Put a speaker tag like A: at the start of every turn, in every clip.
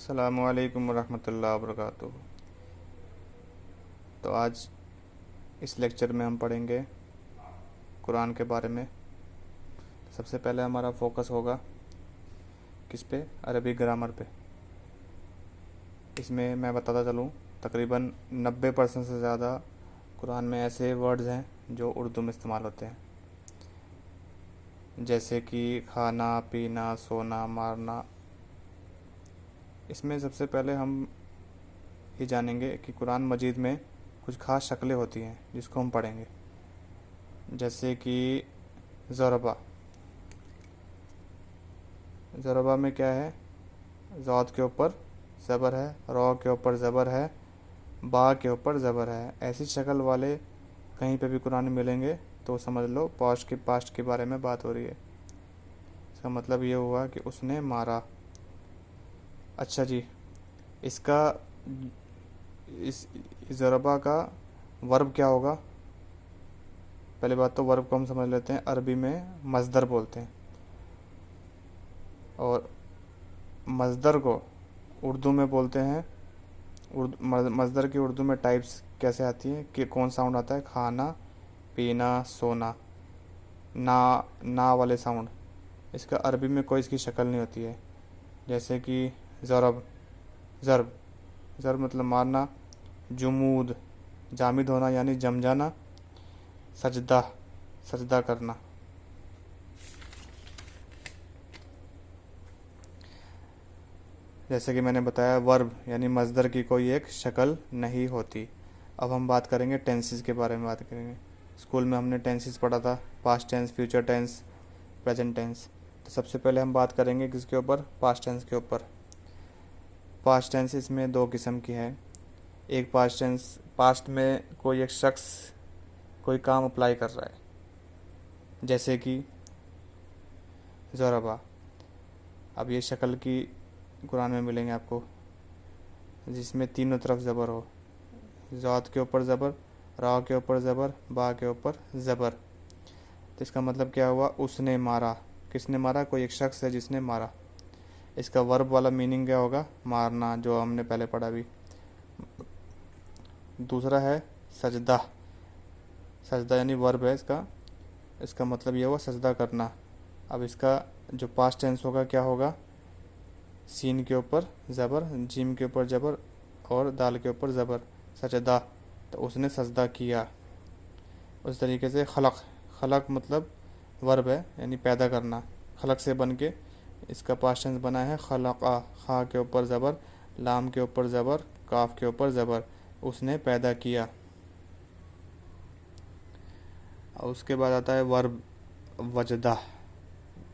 A: अस्सलामुअलैकुम वरहमतुल्लाहि वबरकातुहू। तो आज इस लेक्चर में हम पढ़ेंगे कुरान के बारे में। सबसे पहले हमारा फोकस होगा किस पे? अरबी ग्रामर पे। इसमें मैं बताता चलूँ, तकरीबन 90% से ज़्यादा कुरान में ऐसे वर्ड्स हैं जो उर्दू में इस्तेमाल होते हैं, जैसे कि खाना, पीना, सोना, मारना। इसमें सबसे पहले हम ये जानेंगे कि कुरान मजीद में कुछ ख़ास शक्लें होती हैं जिसको हम पढ़ेंगे, जैसे कि ज़रबा। ज़रबा में क्या है? ज़ात के ऊपर ज़बर है, रॉ के ऊपर ज़बर है, बा के ऊपर ज़बर है। ऐसी शक्ल वाले कहीं पे भी कुरान में मिलेंगे तो समझ लो पास्ट के बारे में बात हो रही है। इसका मतलब ये हुआ कि उसने मारा। अच्छा जी, इसका इस ज़रबा का वर्ब क्या होगा? पहले बात तो वर्ब को हम समझ लेते हैं। अरबी में मज़दर बोलते हैं, और मज़दर को उर्दू में बोलते हैं। मज़दर की उर्दू में टाइप्स कैसे आती हैं कि कौन साउंड आता है? खाना, पीना, सोना, ना वाले साउंड। इसका अरबी में कोई इसकी शक्ल नहीं होती है। जैसे कि ज़रब, ज़रब ज़रब मतलब मारना। जुमूद, जामिद होना यानी जम जाना। सजदा, सजदा करना। जैसे कि मैंने बताया, वर्ब यानी मज़दर की कोई एक शक्ल नहीं होती। अब हम बात करेंगे टेंसेस के बारे में बात करेंगे। स्कूल में हमने टेंसेस पढ़ा था, past tense, future tense, present tense. तो सबसे पहले हम बात करेंगे किसके ऊपर? पास्ट टेंस के ऊपर। पास्ट टेंस इसमें दो किस्म की है। एक पास्ट टेंस, पास्ट में कोई एक शख्स कोई काम अप्लाई कर रहा है, जैसे कि ज़रबा। अब ये शक्ल की कुरान में मिलेंगे आपको जिसमें तीनों तरफ ज़बर हो। ज़ात के ऊपर ज़बर, रा के ऊपर ज़बर, बा के ऊपर ज़बर। तो इसका मतलब क्या हुआ? उसने मारा। किसने मारा? कोई एक शख्स है जिसने मारा। इसका वर्ब वाला मीनिंग क्या होगा? मारना, जो हमने पहले पढ़ा भी। दूसरा है सजदा। सजदा यानी वर्ब है इसका। इसका मतलब ये हुआ सजदा करना। अब इसका जो पास्ट टेंस होगा क्या होगा? सीन के ऊपर ज़बर, जीम के ऊपर ज़बर और दाल के ऊपर ज़बर, सजदा। तो उसने सजदा किया। उस तरीके से खलक, खलक मतलब वर्ब है यानी पैदा करना। खलक से बन के इसका पास्ट टेंस बना है खलक़ा। खा के ऊपर ज़बर, लाम के ऊपर ज़बर, काफ के ऊपर ज़बर। उसने पैदा किया। और उसके बाद आता है वर्ब वजदा,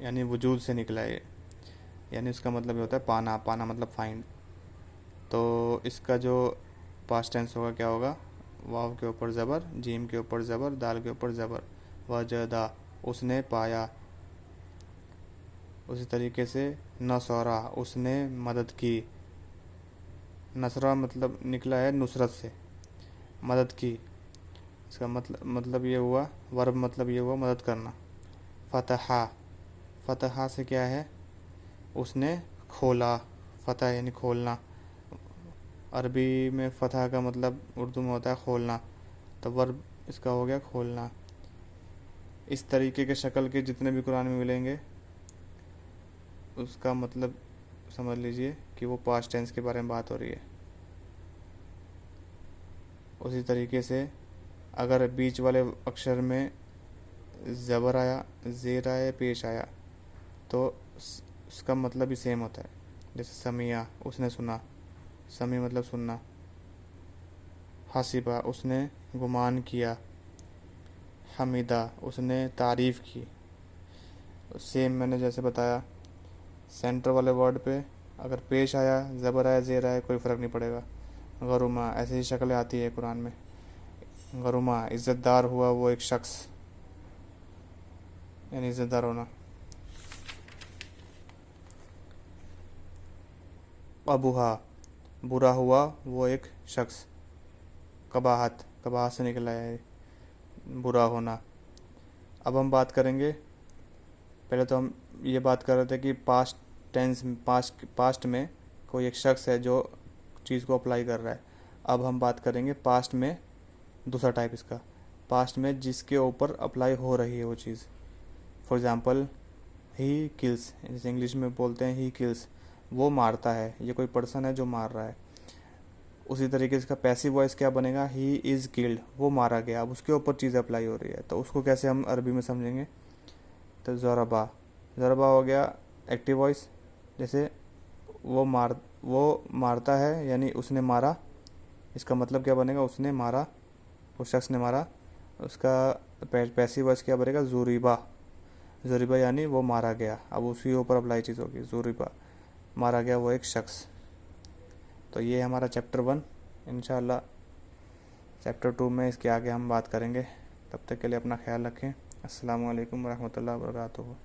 A: यानी वजूद से निकला है, यानी उसका मतलब ये होता है पाना। पाना मतलब फाइंड। तो इसका जो पास्ट टेंस होगा क्या होगा? वाव के ऊपर ज़बर, जीम के ऊपर ज़बर, दाल के ऊपर ज़बर। वजदा, उसने पाया। उसी तरीके से नसरा, उसने मदद की। नसरा मतलब निकला है नुसरत से, मदद की। इसका मतलब ये हुआ, वर्ब मतलब ये हुआ मदद करना। फतहा, फतहा से क्या है? उसने खोला। फतह यानी खोलना। अरबी में फतह का मतलब उर्दू में होता है खोलना, तो वर्ब इसका हो गया खोलना। इस तरीके के शक्ल के जितने भी कुरान में मिलेंगे उसका मतलब समझ लीजिए कि वो पास्ट टेंस के बारे में बात हो रही है। उसी तरीके से अगर बीच वाले अक्षर में ज़बर आया, ज़ेर आया, पेश आया, तो उसका मतलब भी सेम होता है। जैसे समिया, उसने सुना। समी मतलब सुनना। हसीबा, उसने गुमान किया। हमीदा, उसने तारीफ़ की। सेम मैंने जैसे बताया, सेंटर वाले वर्ड पे अगर पेश आया, ज़बर आया, ज़ेर आया, कोई फ़र्क नहीं पड़ेगा। गरुमा, ऐसी ही शक्लें आती है कुरान में। गरुमा इज़्ज़तदार हुआ वो एक शख्स, यानी इज़्ज़तदार होना। अबूहा, बुरा हुआ वो एक शख्स। कबाहत, कबाहत से निकला है बुरा होना। अब हम बात करेंगे, पहले तो हम ये बात कर रहे थे कि पास्ट टेंस, पास्ट में कोई एक शख्स है जो चीज़ को अप्लाई कर रहा है। अब हम बात करेंगे पास्ट में, दूसरा टाइप इसका, पास्ट में जिसके ऊपर अप्लाई हो रही है वो चीज़। फॉर एग्ज़ाम्पल ही किल्स, जैसे इंग्लिश में बोलते हैं ही किल्स, वो मारता है, ये कोई पर्सन है जो मार रहा है। उसी तरीके से इसका पैसिव वॉइस क्या बनेगा, ही इज़ किल्ड, वो मारा गया। अब उसके ऊपर चीज़ अप्लाई हो रही है, तो उसको कैसे हम अरबी में समझेंगे, तो ज़रबा, ज़रबा हो गया एक्टिव वॉइस, जैसे वो मारता है यानी उसने मारा, इसका मतलब क्या बनेगा, उसने मारा, उस शख्स ने मारा। उसका पैसिव वॉइस क्या बनेगा, ज़ुरिबा, ज़ुरिबा यानी वो मारा गया। अब उसी ऊपर अप्लाई चीज़ होगी, ज़ुरिबा, मारा गया वो एक शख्स। तो ये हमारा चैप्टर 1। इंशाल्लाह चैप्टर 2 में इसके आगे हम बात करेंगे। तब तक के लिए अपना ख्याल रखें। अस्सलामु अलैकुम वरहमतुल्लाहि वबरकातुहू।